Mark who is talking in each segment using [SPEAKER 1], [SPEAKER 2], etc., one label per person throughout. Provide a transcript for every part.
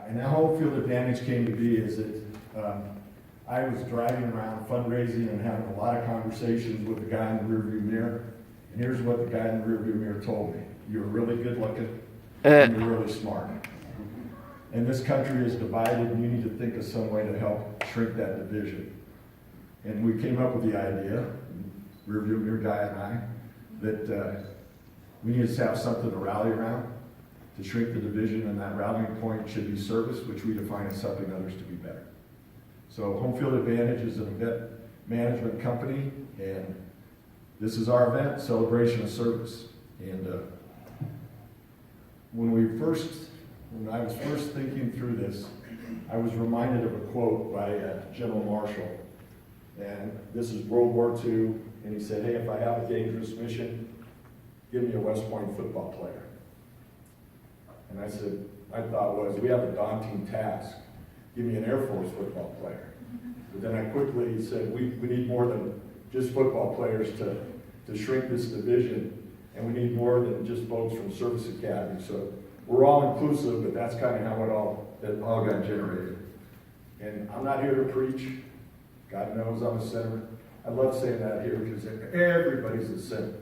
[SPEAKER 1] And that whole field advantage came to be is that I was driving around fundraising and having a lot of conversations with the guy in the rearview mirror. And here's what the guy in the rearview mirror told me. You're really good looking and you're really smart. And this country is divided and you need to think of some way to help shrink that division. And we came up with the idea, rearview mirror guy and I, that we need to have something to rally around to shrink the division, and that rallying point should be service, which we define as helping others to be better. So Home Field Advantage is an event management company, and this is our event, Celebration of Service. And when I was first thinking through this, I was reminded of a quote by General Marshall. And this is World War II, and he said, hey, if I have a dangerous mission, give me a West Point football player. And I said, my thought was, we have a daunting task. Give me an Air Force football player. But then I quickly said, we need more than just football players to shrink this division, and we need more than just folks from Service Academy. So we're all inclusive, but that's kind of how it all got generated. And I'm not here to preach. God knows I'm a sinner. I love saying that here because everybody's a sinner.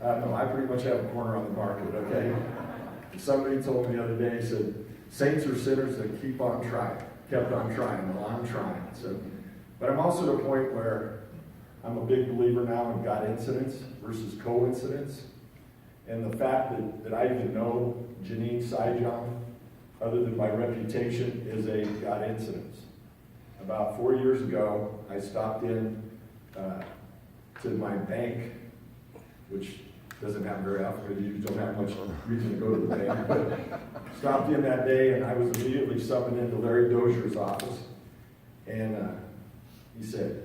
[SPEAKER 1] No, I pretty much have a corner on the market, okay? Somebody told me the other day, he said, saints are sinners that kept on trying. Well, I'm trying. So, but I'm also at a point where I'm a big believer now in God incidents versus coincidence. And the fact that I even know Janine Sijan, other than my reputation, is a God incident. About 4 years ago, I stopped in to my bank, which doesn't happen very often because you don't have much reason to go to the bank. But stopped in that day, and I was immediately summoned into Larry Dozier's office. And he said,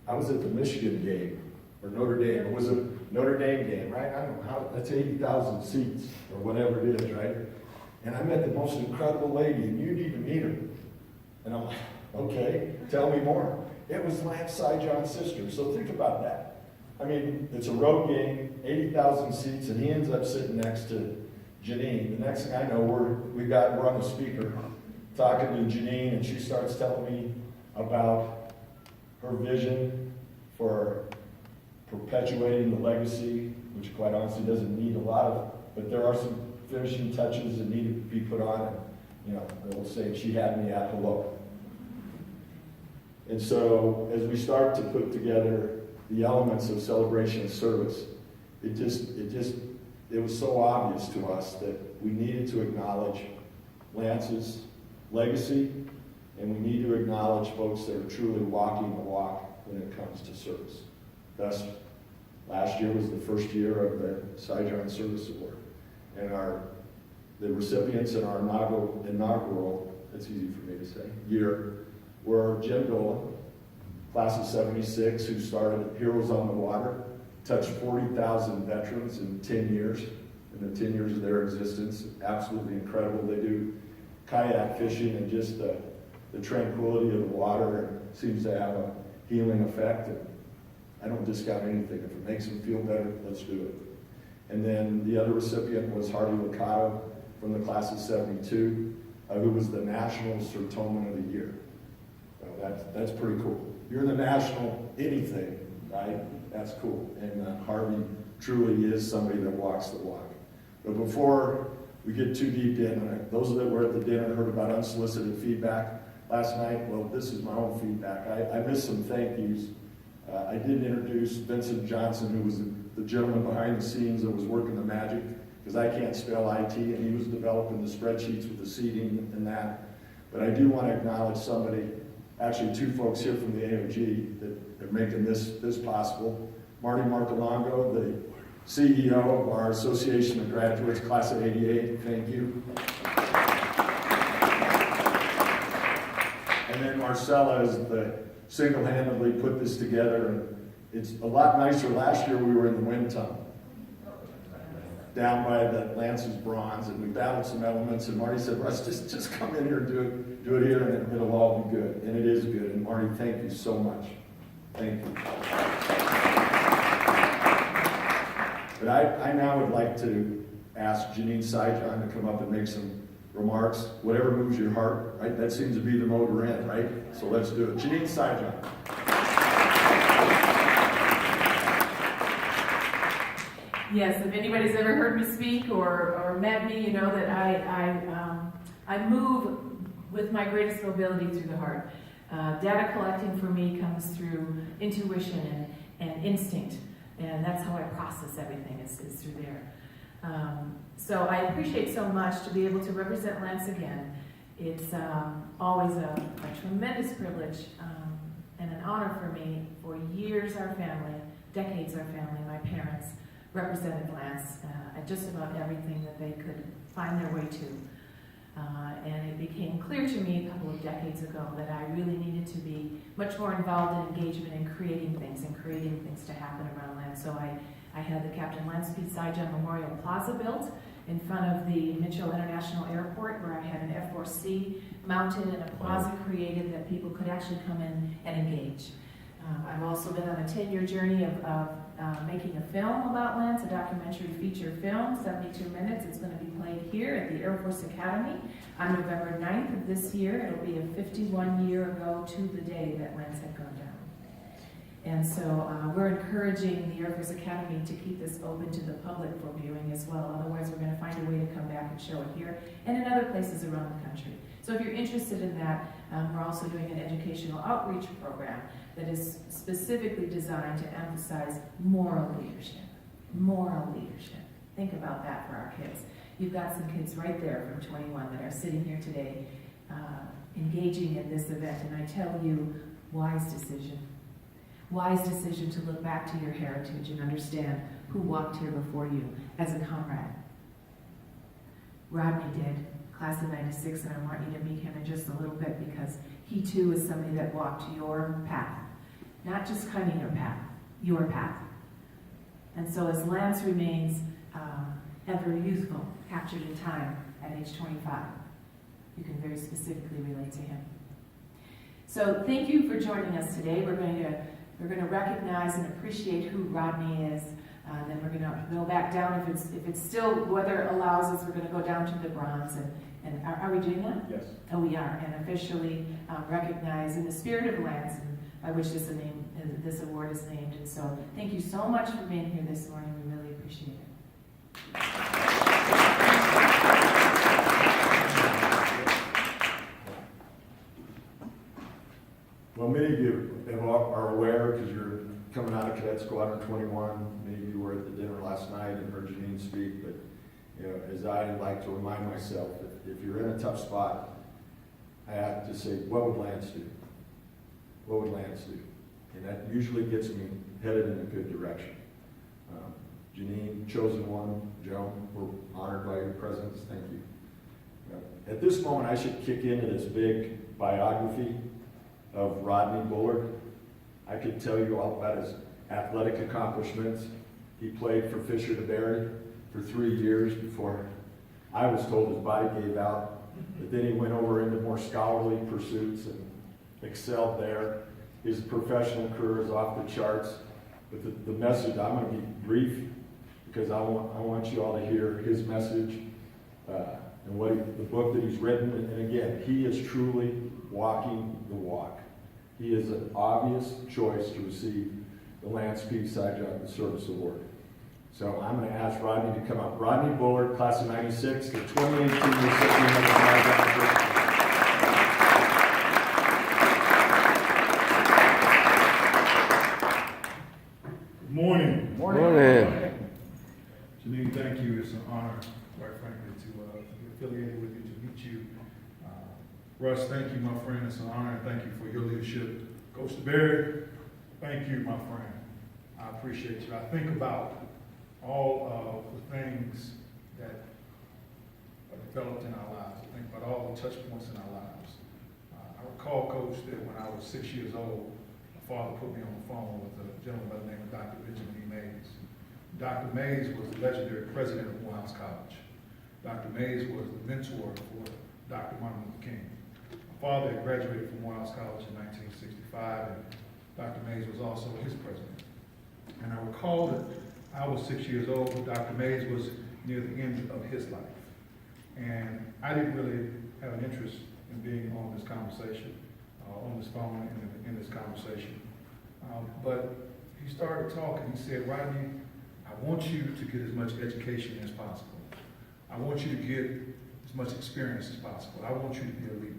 [SPEAKER 1] I was at the Michigan game, or Notre Dame. It was a Notre Dame game, right? I don't know how, that's 80,000 seats, or whatever it is, right? And I met the most incredible lady, and you need to meet her. And I'm like, okay, tell me more. It was Lance Sijan's sister, so think about that. I mean, it's a road game, 80,000 seats, and he ends up sitting next to Janine. The next thing I know, we're on the speaker talking to Janine, and she starts telling me about her vision for perpetuating the legacy, which quite honestly doesn't need a lot of, but there are some finishing touches that need to be put on. And, they'll say she had me at hello. And so as we start to put together the elements of celebration and service, it was so obvious to us that we needed to acknowledge Lance's legacy, and we need to acknowledge folks that are truly walking the walk when it comes to service. Thus, last year was the first year of the Sijan Service Award. And the recipients in our inaugural, that's easy for me to say, year, were Jim Dolan, class of 76, who started Heroes on the Water, touched 40,000 veterans in 10 years, in the 10 years of their existence. Absolutely incredible. They do kayak fishing, and just the tranquility of the water seems to have a healing effect. And I don't discount anything. If it makes them feel better, let's do it. And then the other recipient was Harvey Licata from the class of 72, who was the National Sertoman of the Year. Well, that's pretty cool. You're the national anything, right? That's cool. And Harvey truly is somebody that walks the walk. But before we get too deep in, those that were at the dinner heard about unsolicited feedback last night. Well, this is my own feedback. I missed some thank yous. I didn't introduce Vincent Johnson, who was the gentleman behind the scenes that was working the magic, because I can't spell IT, and he was developing the spreadsheets with the seating and that. But I do want to acknowledge somebody, actually two folks here from the AOG that are making this possible. Marty Marcolongo, the CEO of our Association of Graduates, class of 88, thank you. And then Marcella is the single-handedly put this together, and it's a lot nicer. Last year we were in the wind tunnel, down by the Lance's bronze, and we battled some elements, and Marty said, Russ, just come in here and do it here, and it'll all be good. And it is good. And Marty, thank you so much. Thank you. But I now would like to ask Janine Sijan to come up and make some remarks, whatever moves your heart, right? That seems to be the mode we're in, right? So let's do it. Janine Sijan.
[SPEAKER 2] Yes, if anybody's ever heard me speak or met me, you know that I move with my greatest mobility through the heart. Data collecting for me comes through intuition and instinct, and that's how I process everything is through there. So I appreciate so much to be able to represent Lance again. It's always a tremendous privilege and an honor for me. For years our family, decades our family, my parents represented Lance at just about everything that they could find their way to. And it became clear to me a couple of decades ago that I really needed to be much more involved in engagement in creating things to happen around Lance. So I had the Captain Lance P. Sijan Memorial Plaza built in front of the Mitchell International Airport, where I had an F-4C mounted and a plaza created that people could actually come in and engage. I've also been on a 10-year journey of making a film about Lance, a documentary feature film, 72 minutes. It's going to be played here at the Air Force Academy on November 9th of this year. It'll be a 51 year ago to the day that Lance had gone down. And so we're encouraging the Air Force Academy to keep this open to the public for viewing as well. Otherwise, we're going to find a way to come back and show it here and in other places around the country. So if you're interested in that, we're also doing an educational outreach program that is specifically designed to emphasize moral leadership. Moral leadership. Think about that for our kids. You've got some kids right there from 21 that are sitting here today engaging in this event, and I tell you, wise decision. Wise decision to look back to your heritage and understand who walked here before you as a comrade. Rodney did, class of 96, and I want you to meet him in just a little bit because he too is somebody that walked your path. Not just kind of your path, your path. And so as Lance remains ever youthful, captured in time at age 25, you can very specifically relate to him. So thank you for joining us today. We're going to recognize and appreciate who Rodney is. Then we're going to go back down. If it's still weather allows us, we're going to go down to the bronze. And are we doing that?
[SPEAKER 1] Yes.
[SPEAKER 2] Oh, we are. And officially recognize in the spirit of Lance, by which this award is named. And so thank you so much for being here this morning. We really appreciate it.
[SPEAKER 1] Well, many of you are aware because you're coming out of Cadet Squadron 21. Many of you were at the dinner last night and heard Janine speak. But you know, as I like to remind myself, if you're in a tough spot, I have to say, what would Lance do? What would Lance do? And that usually gets me headed in a good direction. Janine, chosen one, Joan, we're honored by your presence. Thank you. At this moment, I should kick into this big biography of Rodney Bullard. I could tell you all about his athletic accomplishments. He played for Fisher to Berry for 3 years before I was told his body gave out. But then he went over into more scholarly pursuits and excelled there. His professional career is off the charts. But the message, I'm going to be brief because I want you all to hear his message and the book that he's written. And again, he is truly walking the walk. He is an obvious choice to receive the Lance P. Sijan Service Award. So I'm going to ask Rodney to come up. Rodney Bullard, class of 96, the 2018 recipient of the Sijan.
[SPEAKER 3] Good morning.
[SPEAKER 4] Morning.
[SPEAKER 3] Janine, thank you. It's an honor, quite frankly, to be affiliated with you, to meet you. Russ, thank you, my friend. It's an honor, and thank you for your leadership. Coach DeBerry, thank you, my friend. I appreciate you. I think about all of the things that are developed in our lives. I think about all the touch points in our lives. I recall, Coach, that when I was 6 years old, my father put me on the phone with a gentleman by the name of Dr. Benjamin E. Mays. Dr. Mays was the legendary president of Morehouse College. Dr. Mays was the mentor for Dr. Martin Luther King. My father had graduated from Morehouse College in 1965, and Dr. Mays was also his president. And I recall that I was 6 years old, but Dr. Mays was near the end of his life. And I didn't really have an interest in being on this conversation, on this phone, in this conversation. But he started talking. He said, Rodney, I want you to get as much education as possible. I want you to get as much experience as possible. I want you to be a leader.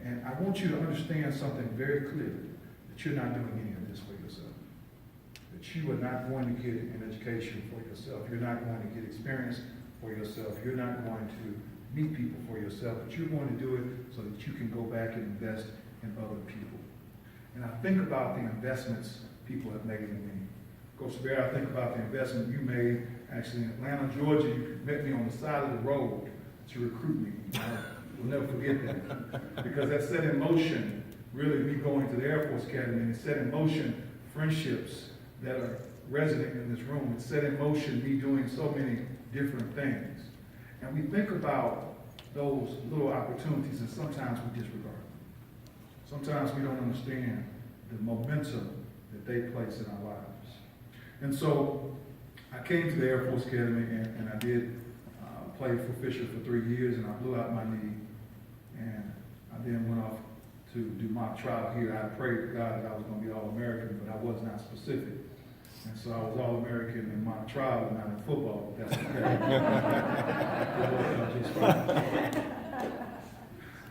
[SPEAKER 3] And I want you to understand something very clearly, that you're not doing any of this for yourself. That you are not going to get an education for yourself. You're not going to get experience for yourself. You're not going to meet people for yourself, but you're going to do it so that you can go back and invest in other people. And I think about the investments people have made in me. Coach Bear, I think about the investment you made actually in Atlanta, Georgia. You met me on the side of the road to recruit me. We'll never forget that. Because that set in motion, really, me going to the Air Force Academy, and it set in motion friendships that are resident in this room. It set in motion me doing so many different things. And we think about those little opportunities, and sometimes we disregard them. Sometimes we don't understand the momentum that they place in our lives. And so I came to the Air Force Academy, and I did play for Fisher for 3 years, and I blew out my knee. And I then went off to do mock trial here. I prayed to God that I was going to be All-American, but I was not specific. And so I was All-American in mock trial and not in football, but that's okay.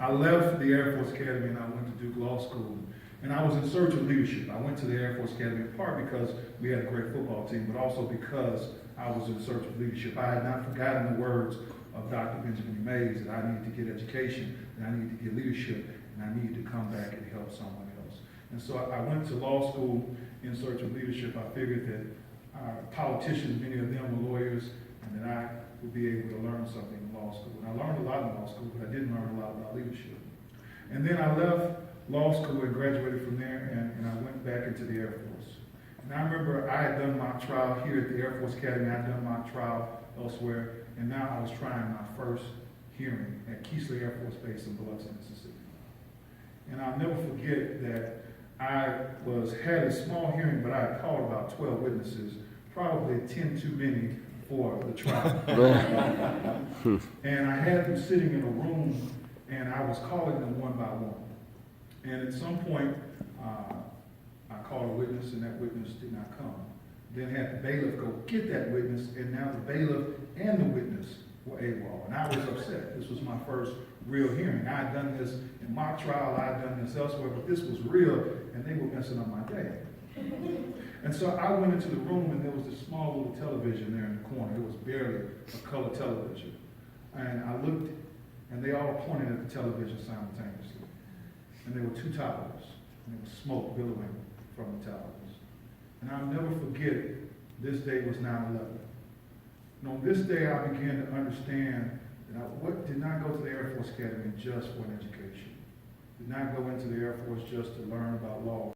[SPEAKER 3] I left the Air Force Academy and I went to Duke Law School. And I was in search of leadership. I went to the Air Force Academy in part because we had a great football team, but also because I was in search of leadership. I had not forgotten the words of Dr. Benjamin Mays that I needed to get education, that I needed to get leadership, and I needed to come back and help someone else. And so I went to law school in search of leadership. I figured that our politicians, many of them were lawyers, and that I would be able to learn something in law school. And I learned a lot in law school, but I didn't learn a lot about leadership. And then I left law school and graduated from there, and I went back into the Air Force. And I remember I had done mock trial here at the Air Force Academy. I had done mock trial elsewhere, and now I was trying my first hearing at Keesler Air Force Base in Biloxi, Mississippi. And I'll never forget that I had a small hearing, but I had called about 12 witnesses, probably 10 too many for the trial. And I had them sitting in a room, and I was calling them one by one. And at some point, I called a witness, and that witness did not come. Then had the bailiff go get that witness, and now the bailiff and the witness were AWOL. And I was upset. This was my first real hearing. I had done this in mock trial, I had done this elsewhere, but this was real, and they were messing up my day. And so I went into the room, and there was this small little television there in the corner. It was barely a color television. And I looked, and they all pointed at the television simultaneously. And there were two towers, and there was smoke billowing from the towers. And I'll never forget, this day was 9/11. And on this day, I began to understand that I did not go to the Air Force Academy just for an education. Did not go into the Air Force just to learn about law.